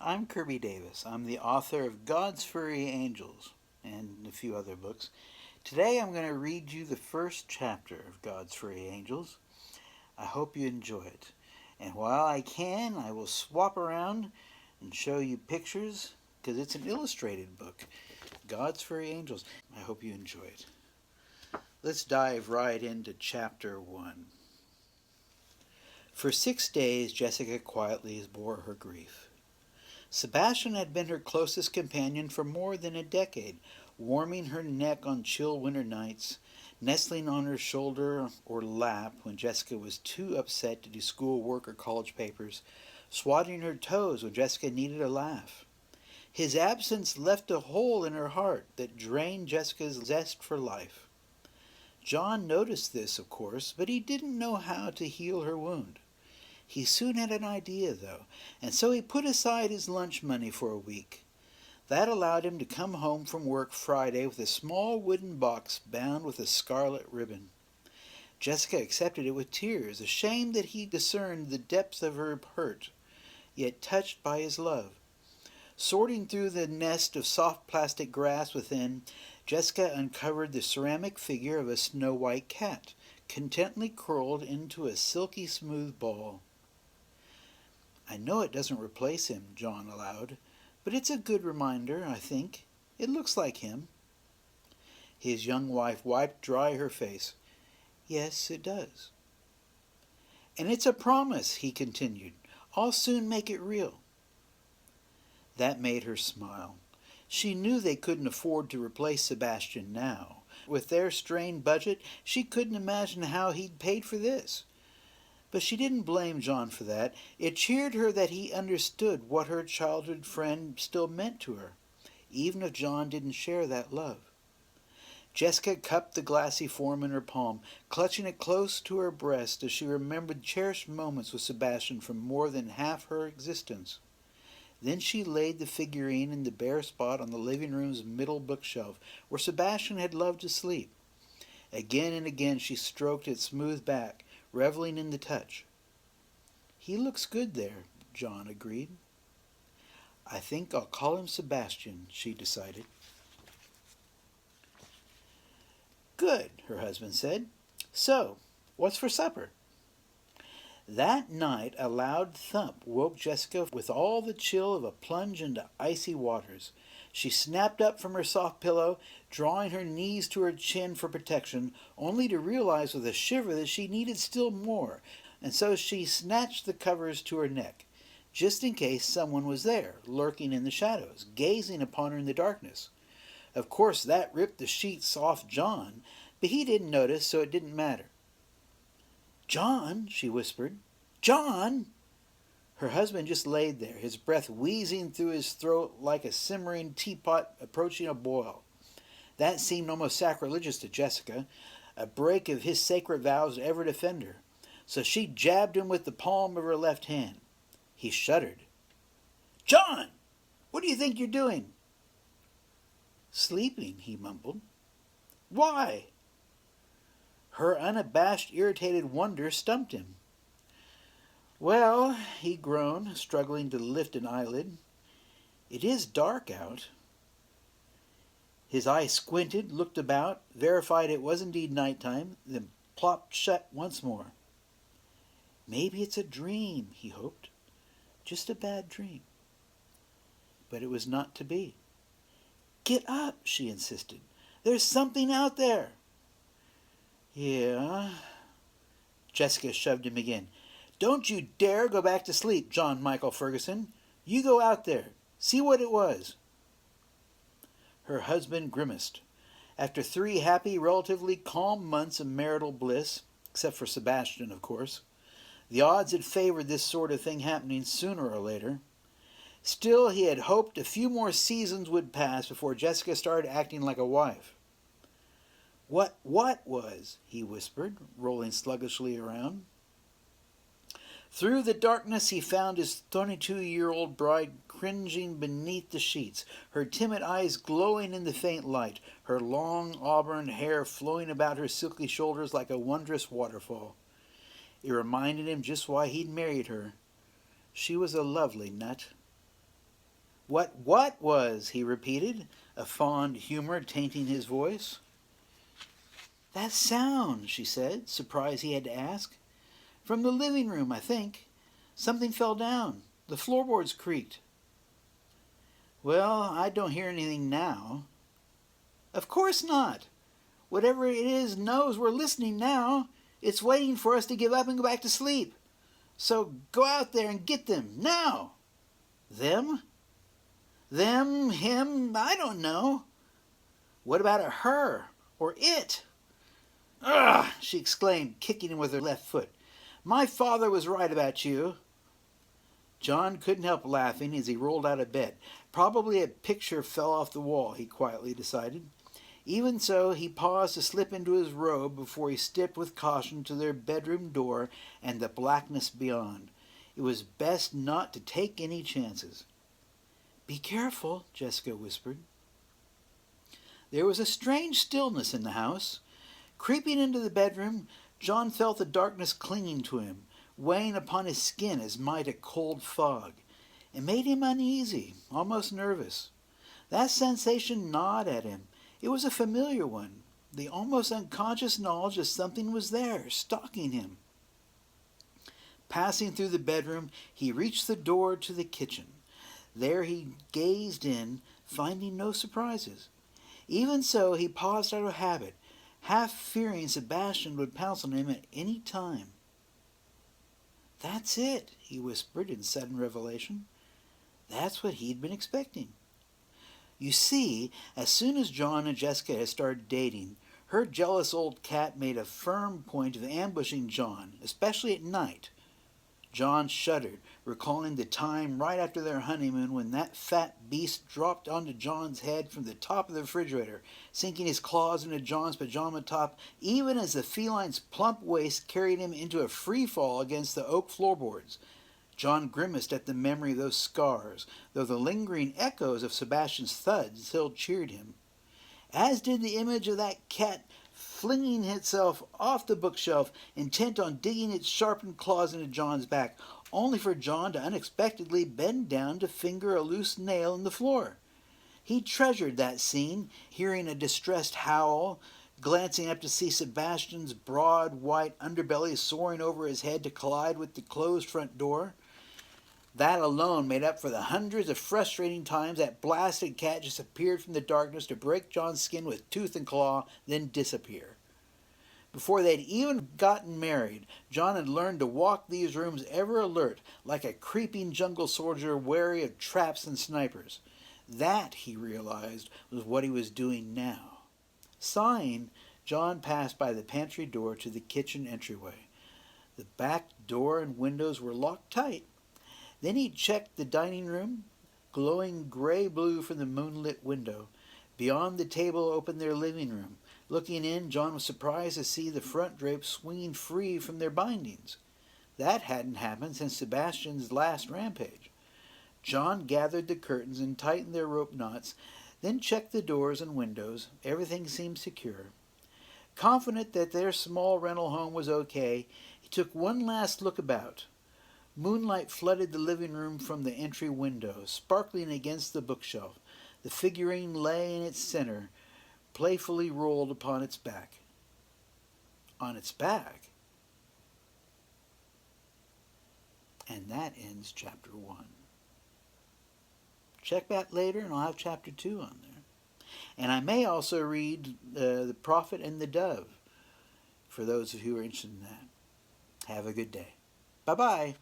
I'm Kirby Davis. I'm the author of God's Furry Angels and a few other books. Today I'm going to read you the first chapter of God's Furry Angels. I hope you enjoy it. And while I can, I will swap around and show you pictures because it's an illustrated book, God's Furry Angels. I hope you enjoy it. Let's dive right into chapter 1. For 6 days, Jessica quietly bore her grief. Sebastian had been her closest companion for more than a decade, warming her neck on chill winter nights, nestling on her shoulder or lap when Jessica was too upset to do schoolwork or college papers, swatting her toes when Jessica needed a laugh. His absence left a hole in her heart that drained Jessica's zest for life. John noticed this, of course, but he didn't know how to heal her wound. He soon had an idea, though, and so he put aside his lunch money for a week. That allowed him to come home from work Friday with a small wooden box bound with a scarlet ribbon. Jessica accepted it with tears, ashamed that he discerned the depths of her hurt, yet touched by his love. Sorting through the nest of soft plastic grass within, Jessica uncovered the ceramic figure of a snow-white cat, contentedly curled into a silky smooth ball. "I know it doesn't replace him," John allowed, "but it's a good reminder, I think. It looks like him." His young wife wiped dry her face. "Yes, it does." "And it's a promise," he continued. "I'll soon make it real." That made her smile. She knew they couldn't afford to replace Sebastian now. With their strained budget, she couldn't imagine how he'd paid for this. But she didn't blame John for that. It cheered her that he understood what her childhood friend still meant to her, even if John didn't share that love. Jessica cupped the glassy form in her palm, clutching it close to her breast as she remembered cherished moments with Sebastian from more than half her existence. Then she laid the figurine in the bare spot on the living room's middle bookshelf, where Sebastian had loved to sleep. Again and again she stroked its smooth back, reveling in the touch. "He looks good there," John agreed. "I think I'll call him Sebastian," she decided. "Good," her husband said. "So, what's for supper?" That night a loud thump woke Jessica with all the chill of a plunge into icy waters. She snapped up from her soft pillow, drawing her knees to her chin for protection, only to realize with a shiver that she needed still more, and so she snatched the covers to her neck, just in case someone was there, lurking in the shadows, gazing upon her in the darkness. Of course that ripped the sheets off John, but he didn't notice, so it didn't matter. "John," she whispered. "John!" Her husband just laid there, his breath wheezing through his throat like a simmering teapot approaching a boil. That seemed almost sacrilegious to Jessica, a break of his sacred vows to ever defend her. So she jabbed him with the palm of her left hand. He shuddered. "John! What do you think you're doing?" "Sleeping," he mumbled. "Why?" Her unabashed, irritated wonder stumped him. "Well," he groaned, struggling to lift an eyelid, "it is dark out." His eye squinted, looked about, verified it was indeed nighttime, then plopped shut once more. Maybe it's a dream, he hoped. Just a bad dream. But it was not to be. "Get up," she insisted. "There's something out there." "Yeah." Jessica shoved him again. "Don't you dare go back to sleep, John Michael Ferguson. You go out there. See what it was." Her husband grimaced. After 3 happy, relatively calm months of marital bliss, except for Sebastian, of course, the odds had favored this sort of thing happening sooner or later. Still, he had hoped a few more seasons would pass before Jessica started acting like a wife. What was?" he whispered, rolling sluggishly around. Through the darkness he found his 22-year-old bride cringing beneath the sheets, her timid eyes glowing in the faint light, her long auburn hair flowing about her silky shoulders like a wondrous waterfall. It reminded him just why he'd married her. She was a lovely nut. What was?" he repeated, a fond humor tainting his voice. "That sound," she said, surprised he had to ask. "From the living room, I think. Something fell down. The floorboards creaked." "Well, I don't hear anything now." "Of course not. Whatever it is knows we're listening now. It's waiting for us to give up and go back to sleep. So go out there and get them, now." "Them? Them, him, I don't know." "What about a her, or it?" "Ugh!" she exclaimed, kicking him with her left foot. "My father was right about you." John couldn't help laughing as he rolled out of bed. Probably a picture fell off the wall, he quietly decided. Even so, he paused to slip into his robe before he stepped with caution to their bedroom door and the blackness beyond. It was best not to take any chances. "Be careful," Jessica whispered. There was a strange stillness in the house. Creeping into the bedroom, John felt the darkness clinging to him, weighing upon his skin as might a cold fog. It made him uneasy, almost nervous. That sensation gnawed at him. It was a familiar one, the almost unconscious knowledge that something was there, stalking him. Passing through the bedroom, he reached the door to the kitchen. There he gazed in, finding no surprises. Even so, he paused out of habit, half fearing Sebastian would pounce on him at any time. "That's it," he whispered in sudden revelation. That's what he'd been expecting. You see, as soon as John and Jessica had started dating, her jealous old cat made a firm point of ambushing John, especially at night. John shuddered, recalling the time right after their honeymoon when that fat beast dropped onto John's head from the top of the refrigerator, sinking his claws into John's pajama top, even as the feline's plump waist carried him into a free fall against the oak floorboards. John grimaced at the memory of those scars, though the lingering echoes of Sebastian's thuds still cheered him. As did the image of that cat flinging itself off the bookshelf, intent on digging its sharpened claws into John's back, only for John to unexpectedly bend down to finger a loose nail in the floor. He treasured that scene, hearing a distressed howl, glancing up to see Sebastian's broad white underbelly soaring over his head to collide with the closed front door. That alone made up for the hundreds of frustrating times that blasted cat just appeared from the darkness to break John's skin with tooth and claw, then disappear. Before they'd even gotten married, John had learned to walk these rooms ever alert, like a creeping jungle soldier wary of traps and snipers. That, he realized, was what he was doing now. Sighing, John passed by the pantry door to the kitchen entryway. The back door and windows were locked tight. Then he checked the dining room, glowing gray-blue from the moonlit window. Beyond the table opened their living room. Looking in, John was surprised to see the front drapes swinging free from their bindings. That hadn't happened since Sebastian's last rampage. John gathered the curtains and tightened their rope knots, then checked the doors and windows. Everything seemed secure. Confident that their small rental home was okay, he took one last look about. Moonlight flooded the living room from the entry window, sparkling against the bookshelf. The figurine lay in its center, playfully rolled upon its back. On its back? And that ends chapter 1. Check back later and I'll have chapter 2 on there. And I may also read The Prophet and the Dove, for those of you who are interested in that. Have a good day. Bye-bye.